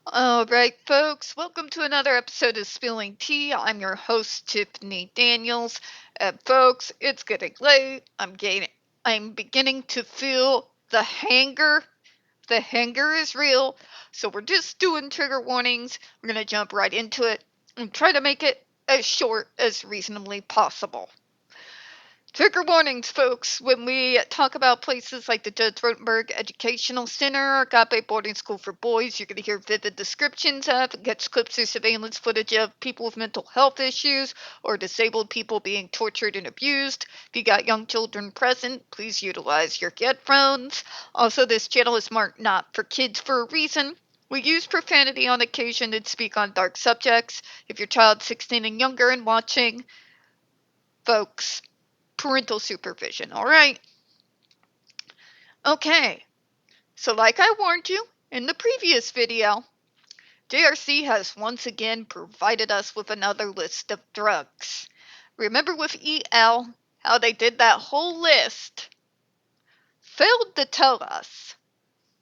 All right, folks, welcome to another episode of Spilling Tea. I'm your host, Tiffany Daniels. And folks, it's getting late. I'm beginning to feel the hanger. The hanger is real. So we're just doing trigger warnings. We're going to jump right into it and try to make it as short as reasonably possible. Trigger warnings, folks. When we talk about places like the Judge Rotenberg Educational Center, Agape Boarding School for Boys, you're going to hear vivid descriptions of, get clips or surveillance footage of people with mental health issues or disabled people being tortured and abused. If you got young children present, please utilize your headphones. Also, this channel is marked not for kids for a reason. We use profanity on occasion and speak on dark subjects. If your child's 16 and younger and watching, folks, parental supervision, all right? Okay, so like I warned you in the previous video, JRC has once again provided us with another list of drugs. Remember with EL, how they did that whole list, failed to tell us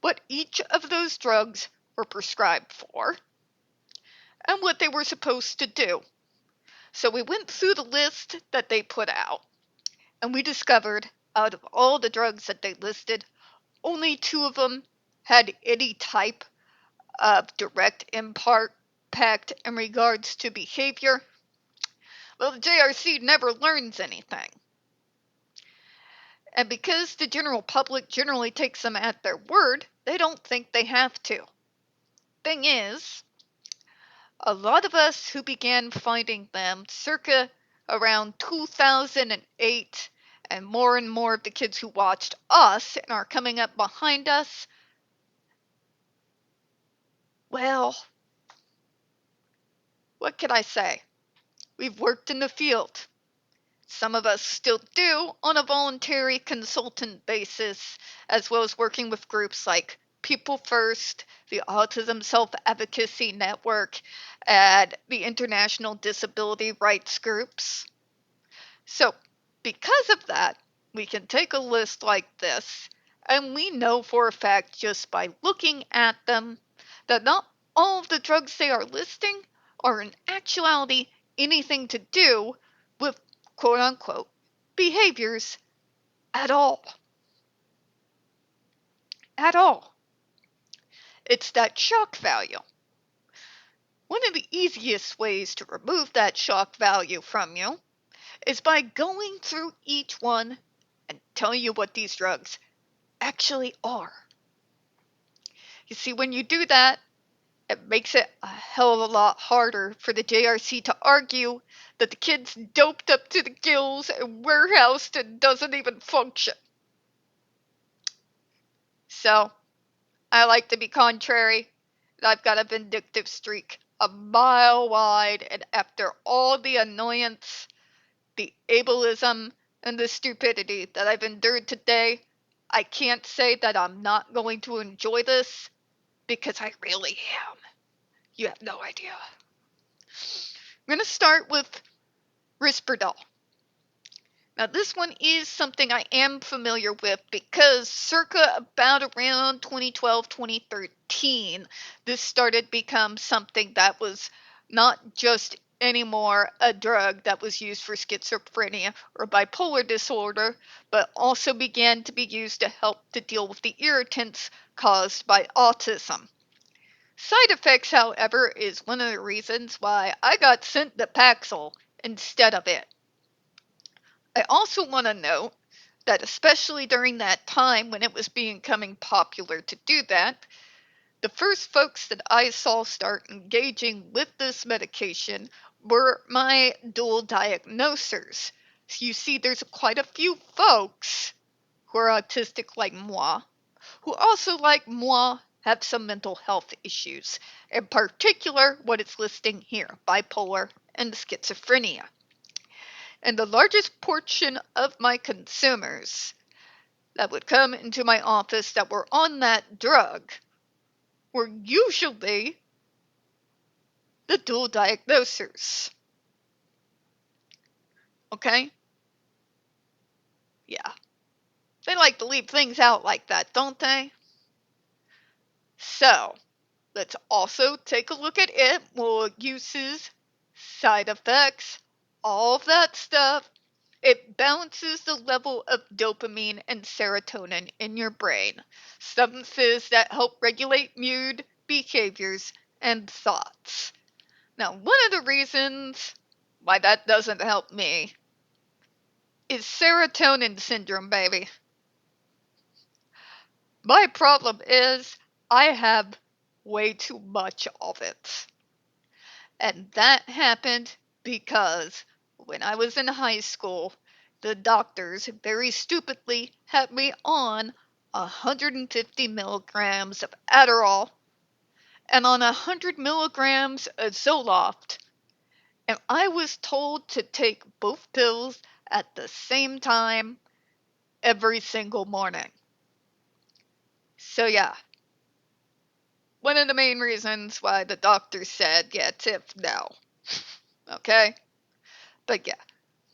what each of those drugs were prescribed for and what they were supposed to do. So we went through the list that they put out, and we discovered out of all the drugs that they listed, only two of them had any type of direct impact in regards to behavior. Well, the JRC never learns anything. And because the general public generally takes them at their word, they don't think they have to. Thing is, a lot of us who began finding them circa around 2008, and more of the kids who watched us and are coming up behind us, well, what can I say? We've worked in the field. Some of us still do on a voluntary consultant basis, as well as working with groups like People First, the Autism Self-Advocacy Network, and the International Disability Rights Groups. So, because of that, we can take a list like this, and we know for a fact just by looking at them that not all of the drugs they are listing are in actuality anything to do with quote unquote behaviors at all. At all. It's that shock value. One of the easiest ways to remove that shock value from you is by going through each one and telling you what these drugs actually are. You see, when you do that, it makes it a hell of a lot harder for the JRC to argue that the kid's doped up to the gills and warehoused and doesn't even function. So, I like to be contrary, and I've got a vindictive streak a mile wide, and after all the annoyance, the ableism, and the stupidity that I've endured today, I can't say that I'm not going to enjoy this, because I really am. You have no idea. I'm going to start with Risperdal. Now, this one is something I am familiar with because circa about around 2012, 2013, this started become something that was not just anymore a drug that was used for schizophrenia or bipolar disorder, but also began to be used to help to deal with the irritants caused by autism. Side effects, however, is one of the reasons why I got sent to Paxil instead of it. I also want to note that especially during that time when it was becoming popular to do that, the first folks that I saw start engaging with this medication were my dual diagnosers. So you see, there's quite a few folks who are autistic like moi, who also like moi have some mental health issues, in particular what it's listing here, bipolar and schizophrenia. And the largest portion of my consumers that would come into my office that were on that drug were usually the dual diagnosers. Okay? Yeah. They like to leave things out like that, don't they? So, Let's also take a look at it. Well, uses, side effects, all of that stuff. It balances the level of dopamine and serotonin in your brain, substances that help regulate mood, behaviors, and thoughts. Now, one of the reasons why that doesn't help me is serotonin syndrome, baby. My problem is I have way too much of it. And that happened because when I was in high school, the doctors very stupidly had me on 150 milligrams of Adderall and on 100 milligrams of Zoloft. And I was told to take both pills at the same time every single morning. So, yeah, one of the main reasons why the doctor said, yeah, Tiff, no. Okay? But yeah,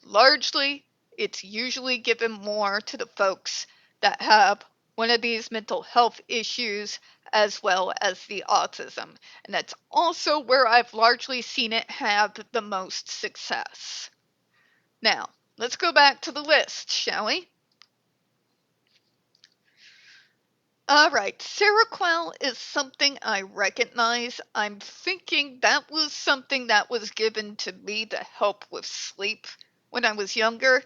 largely, it's usually given more to the folks that have one of these mental health issues as well as the autism. And that's also where I've largely seen it have the most success. Now, let's go back to the list, shall we? Alright, Seroquel is something I recognize. I'm thinking that was something that was given to me to help with sleep when I was younger.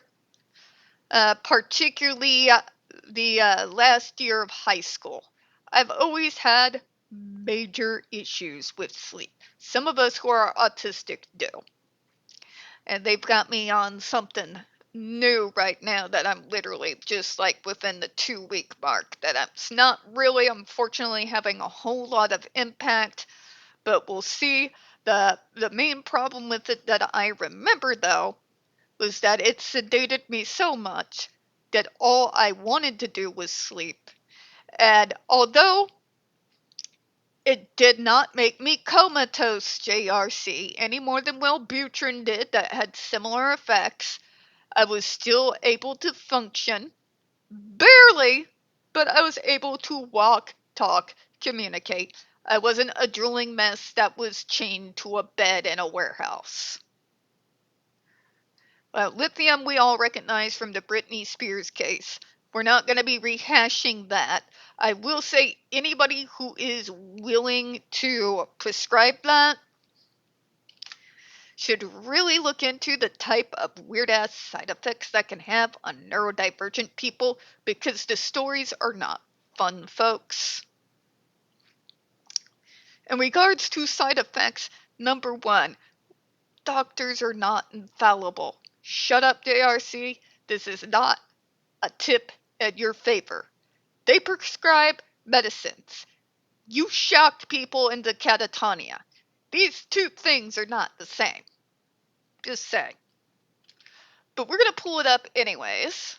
Particularly the last year of high school. I've always had major issues with sleep. Some of us who are autistic do. And they've got me on something new right now that I'm literally just like within the 2 week mark. That's not really, unfortunately, having a whole lot of impact, but we'll see. The main problem with it that I remember, though, was that it sedated me so much that all I wanted to do was sleep. And although it did not make me comatose, JRC, any more than Wellbutrin did that had similar effects, I was still able to function. Barely, but I was able to walk, talk, communicate. I wasn't a drooling mess that was chained to a bed in a warehouse. Lithium we all recognize from the Britney Spears case. We're not going to be rehashing that. I will say anybody who is willing to prescribe that should really look into the type of weird ass side effects that can have on neurodivergent people, because the stories are not fun, folks. In regards to side effects, number one, doctors are not infallible. Shut up, JRC. This is not a tip in your favor. They prescribe medicines. You shocked people into catatonia. These two things are not the same. Just saying. But we're going to pull it up anyways.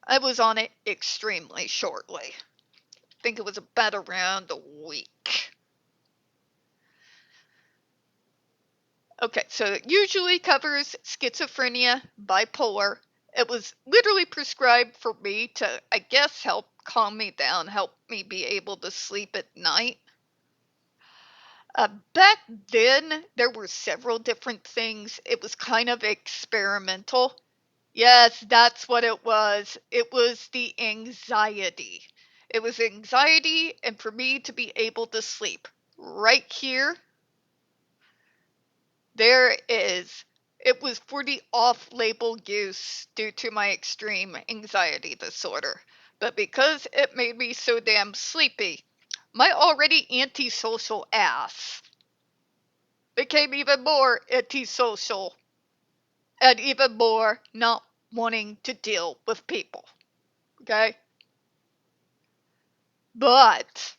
I was on it extremely shortly. I think it was about around a week. Okay, so it usually covers schizophrenia, bipolar. It was literally prescribed for me to, I guess, help calm me down, help me be able to sleep at night. Back then, there were several different things. It was kind of experimental. Yes, that's what it was. It was the anxiety. It was anxiety, and for me to be able to sleep. Right here, there is. It was for the off-label use due to my extreme anxiety disorder. But because it made me so damn sleepy, my already antisocial ass became even more antisocial and even more not wanting to deal with people. Okay? But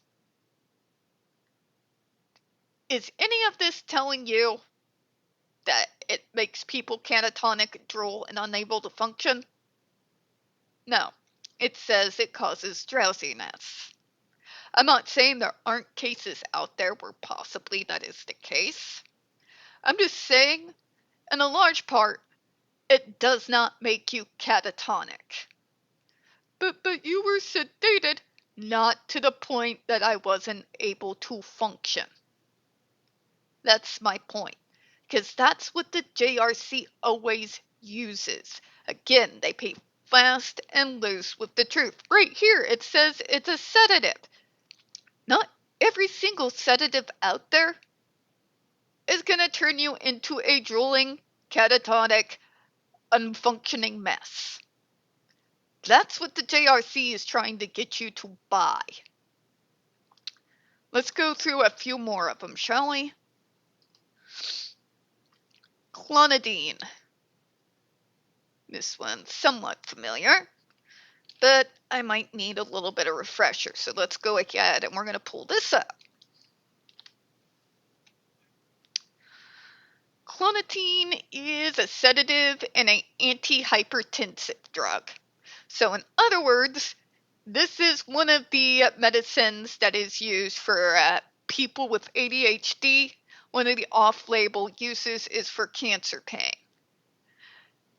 is any of this telling you that it makes people catatonic, drool, and unable to function? No. It says it causes drowsiness. I'm not saying there aren't cases out there where possibly that is the case. I'm just saying, in a large part, it does not make you catatonic. But you were sedated. not to the point that I wasn't able to function. That's my point. Because that's what the JRC always uses. Again, they play fast and loose with the truth. Right here, it says it's a sedative. Not every single sedative out there is going to turn you into a drooling, catatonic, unfunctioning mess. That's what the JRC is trying to get you to buy. Let's go through a few more of them, shall we? Clonidine. This one's somewhat familiar, but I might need a little bit of refresher. So let's go ahead and we're going to pull this up. Clonidine is a sedative and an antihypertensive drug. So in other words, this is one of the medicines that is used for people with ADHD. One of the off-label uses is for cancer pain.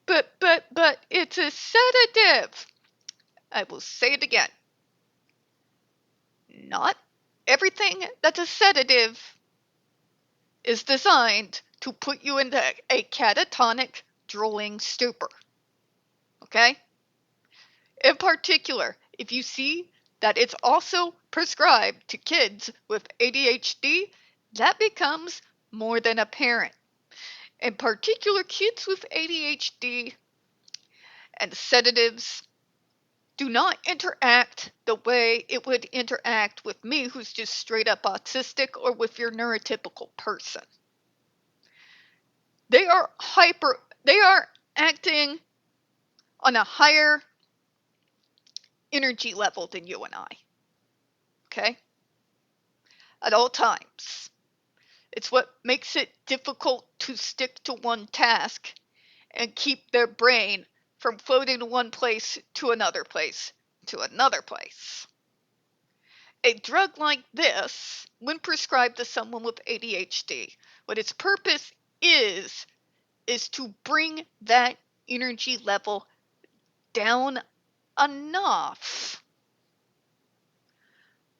But it's a sedative. I will say it again. Not everything that's a sedative is designed to put you into a catatonic, drooling stupor. Okay? In particular, if you see that it's also prescribed to kids with ADHD, that becomes more than apparent. In particular, kids with ADHD and sedatives do not interact the way it would interact with me, who's just straight up autistic, or with your neurotypical person. They are acting on a higher energy level than you and I. Okay? At all times. It's what makes it difficult to stick to one task and keep their brain from floating to one place to another place to another place. A drug like this, when prescribed to someone with ADHD, what its purpose is to bring that energy level down enough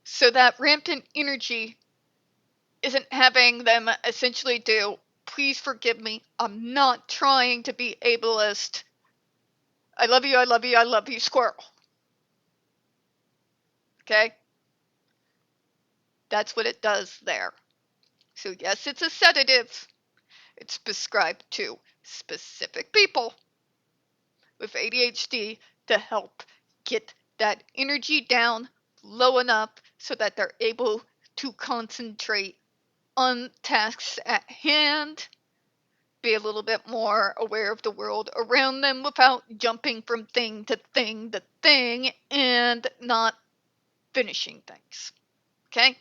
so that rampant energy isn't having them essentially do, please forgive me, I'm not trying to be ableist. I love you, I love you, I love you, squirrel. Okay? That's what it does there. So yes, it's a sedative. It's prescribed to specific people with ADHD to help get that energy down low enough so that they're able to concentrate on tasks at hand, be a little bit more aware of the world around them without jumping from thing to thing to thing and not finishing things. Okay?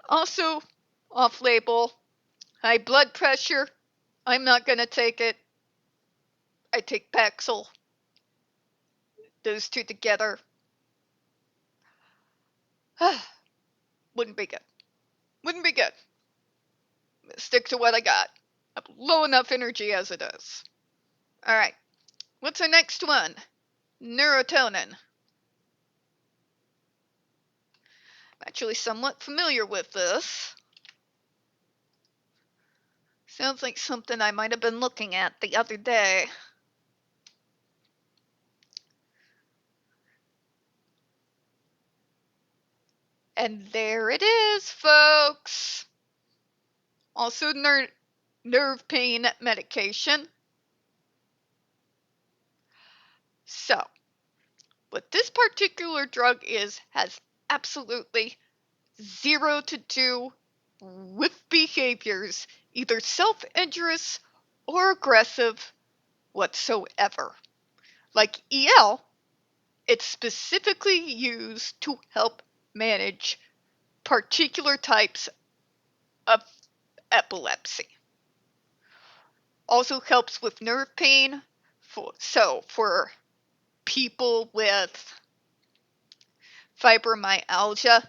Also, off label, high blood pressure. I'm not going to take it. I take Paxil. Those two together. Wouldn't be good. Wouldn't be good. Stick to what I got. I have low enough energy as it is. Alright. What's our next one? Neurotonin. I'm actually somewhat familiar with this. Sounds like something I might have been looking at the other day. And there it is, folks. Also nerve pain medication. So, what this particular drug has absolutely zero to do with behaviors, either self-injurious or aggressive whatsoever. Like EL, it's specifically used to help manage particular types of epilepsy. Also helps with nerve pain, for people with fibromyalgia,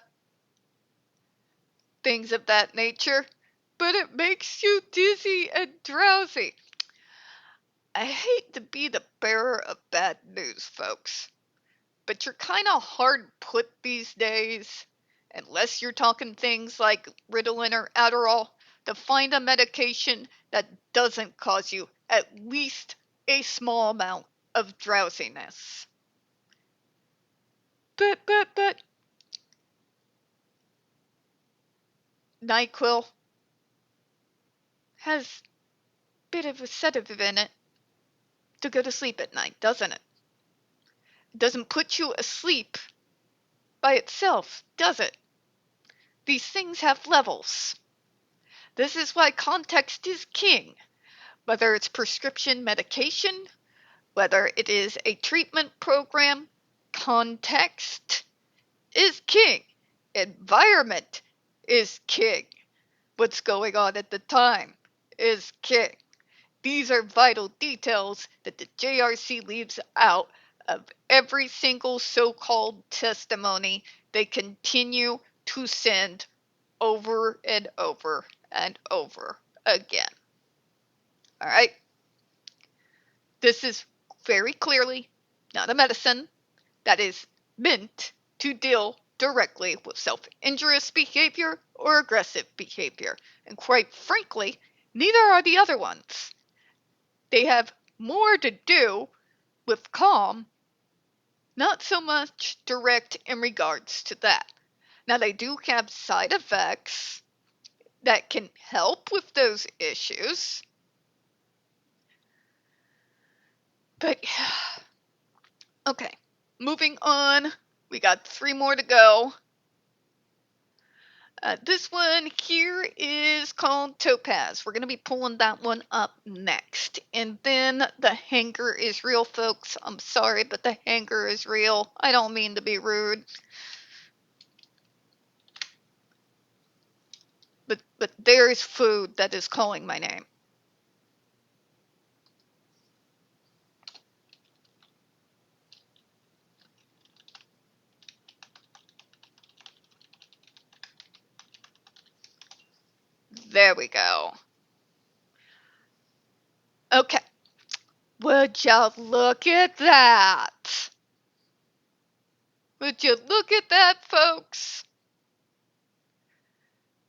things of that nature, but it makes you dizzy and drowsy. I hate to be the bearer of bad news, folks, but you're kind of hard put these days, unless you're talking things like Ritalin or Adderall, to find a medication that doesn't cause you at least a small amount of drowsiness. But NyQuil has a bit of a sedative in it to go to sleep at night, doesn't it? It doesn't put you asleep by itself, does it? These things have levels. This is why context is king. Whether it's prescription medication, whether it is a treatment program, context is king. Environment is king. What's going on at the time is king. These are vital details that the JRC leaves out of every single so-called testimony they continue to send over and over and over again. All right? This is very clearly not a medicine that is meant to deal directly with self-injurious behavior or aggressive behavior. And quite frankly, neither are the other ones. They have more to do with calm, not so much direct in regards to that. Now, they do have side effects that can help with those issues. But, okay, moving on. We got 3 more to go. This one here is called Topaz. We're going to be pulling that one up next. And then the hanger is real, folks. I'm sorry, but the hanger is real. I don't mean to be rude. But there is food that is calling my name. There we go. Okay. Would you look at that? Would you look at that, folks?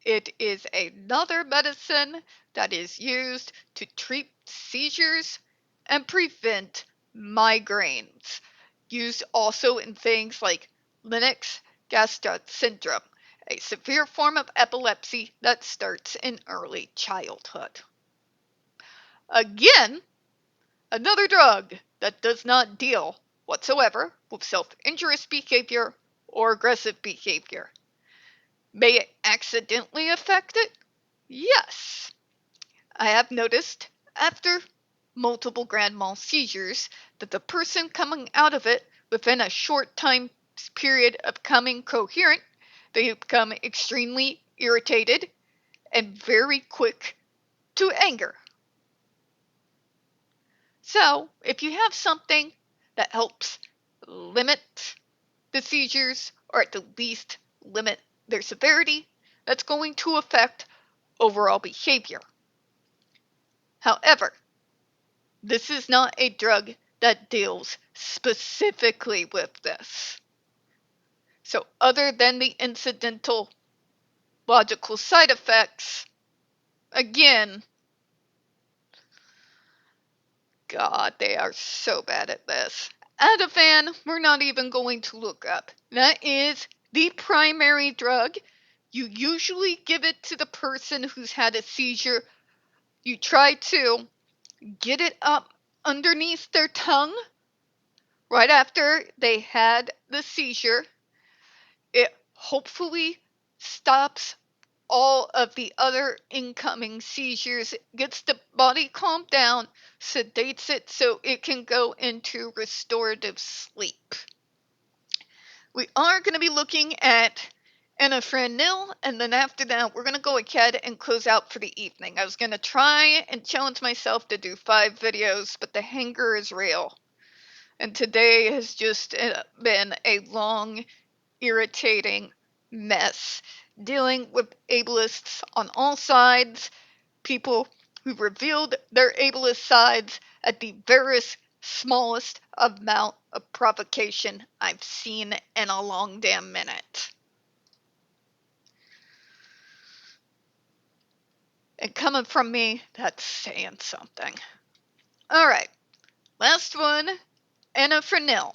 It is another medicine that is used to treat seizures and prevent migraines. Used also in things like Lennox-Gastaut syndrome, a severe form of epilepsy that starts in early childhood. Again, another drug that does not deal whatsoever with self-injurious behavior or aggressive behavior. May it accidentally affect it? Yes. I have noticed after multiple grand mal seizures that the person coming out of it within a short time period of becoming coherent, they become extremely irritated and very quick to anger. So, if you have something that helps limit the seizures, or at the least limit their severity, that's going to affect overall behavior. However, this is not a drug that deals specifically with this. So other than the incidental logical side effects, again, God, they are so bad at this. Ativan, we're not even going to look up. That is the primary drug. You usually give it to the person who's had a seizure. You try to get it up underneath their tongue right after they had the seizure. It hopefully stops all of the other incoming seizures, gets the body calmed down, sedates it so it can go into restorative sleep. We are going to be looking at Anafranil, and then after that, we're going to go ahead and close out for the evening. I was going to try and challenge myself to do 5 videos, but the hanger is real. And today has just been a long, irritating mess, dealing with ableists on all sides, people who revealed their ableist sides at the smallest amount of provocation I've seen in a long damn minute. And coming from me, that's saying something. All right, last one, Anafranil.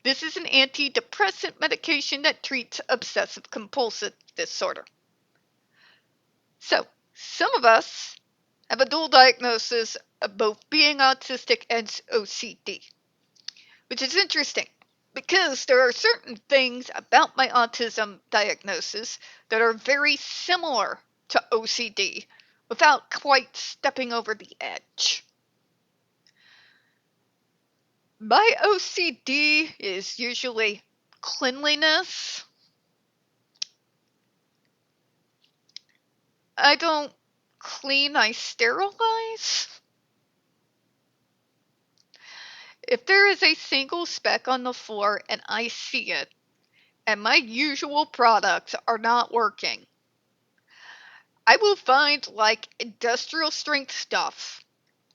This is an antidepressant medication that treats obsessive compulsive disorder. So, some of us have a dual diagnosis of both being autistic and OCD, which is interesting because there are certain things about my autism diagnosis that are very similar to OCD without quite stepping over the edge. My OCD is usually cleanliness. I don't clean, I sterilize. If there is a single speck on the floor and I see it, and my usual products are not working, I will find like industrial strength stuff.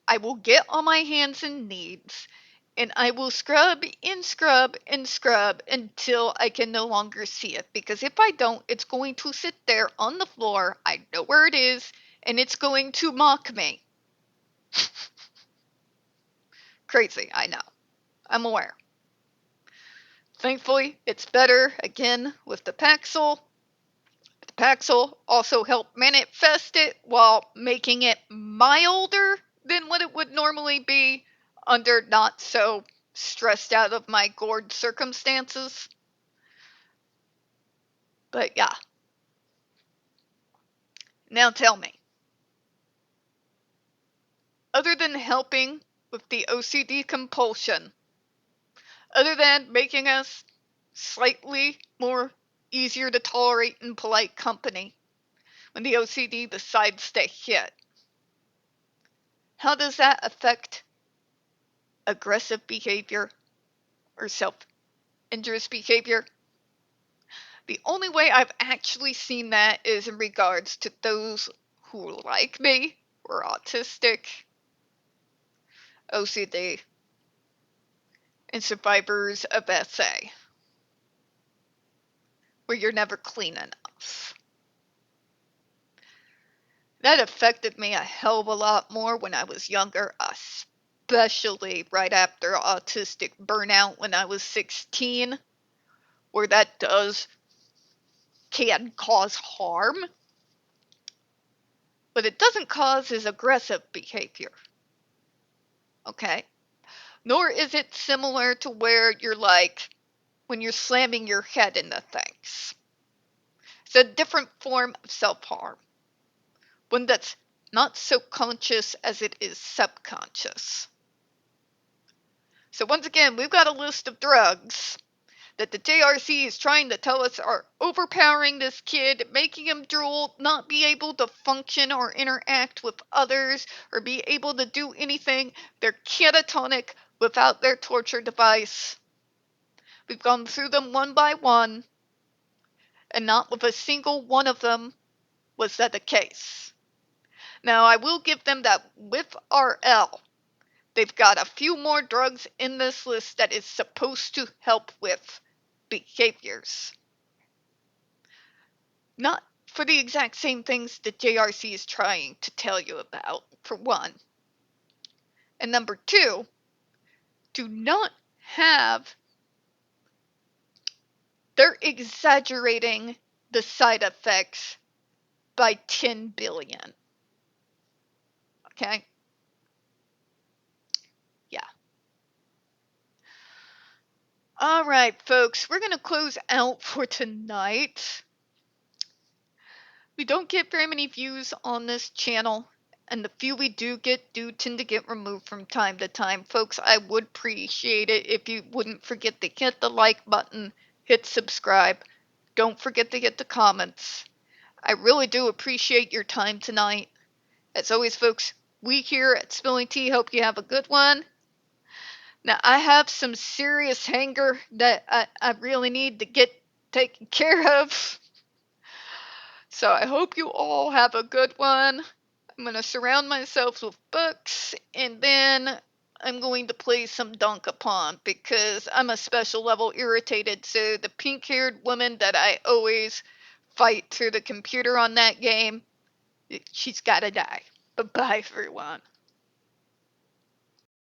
I will get on my hands and knees and I will scrub and scrub and scrub until I can no longer see it. Because if I don't, it's going to sit there on the floor. I know where it is and it's going to mock me. Crazy, I know. I'm aware. Thankfully, it's better again with the Paxil. The Paxil also helped manifest it while making it milder than what it would normally be under not so stressed out of my gourd circumstances. But yeah. Now tell me, other than helping with the OCD compulsion, other than making us slightly more easier to tolerate in polite company when the OCD decides to hit, how does that affect aggressive behavior or self-injurious behavior? The only way I've actually seen that is in regards to those who, like me, were autistic, OCD, and survivors of SA, where you're never clean enough. That affected me a hell of a lot more when I was younger, especially right after autistic burnout when I was 16, where that can cause harm, but it doesn't cause his aggressive behavior. Okay? Nor is it similar to where you're like when you're slamming your head into things. It's a different form of self-harm, one that's not so conscious as it is subconscious. So once again, we've got a list of drugs that the JRC is trying to tell us are overpowering this kid, making him drool, not be able to function or interact with others, or be able to do anything. They're catatonic without their torture device. We've gone through them one by one, and not with a single one of them was that the case. Now, I will give them that with RL, they've got a few more drugs in this list that is supposed to help with behaviors. Not for the exact same things that JRC is trying to tell you about, for one. And number two, do not have, they're exaggerating the side effects by 10 billion. Okay? Yeah. All right, folks, we're going to close out for tonight. We don't get very many views on this channel, and the few we do tend to get removed from time to time. Folks, I would appreciate it if you wouldn't forget to hit the like button, hit subscribe. Don't forget to hit the comments. I really do appreciate your time tonight. As always, folks, we here at Spilling Tea hope you have a good one. Now, I have some serious hanger that I really need to get taken care of. So I hope you all have a good one. I'm going to surround myself with books, and then I'm going to play some Dunk Upon because I'm a special level irritated. So the pink haired woman that I always fight through the computer on that game, she's got to die. Bye bye, everyone.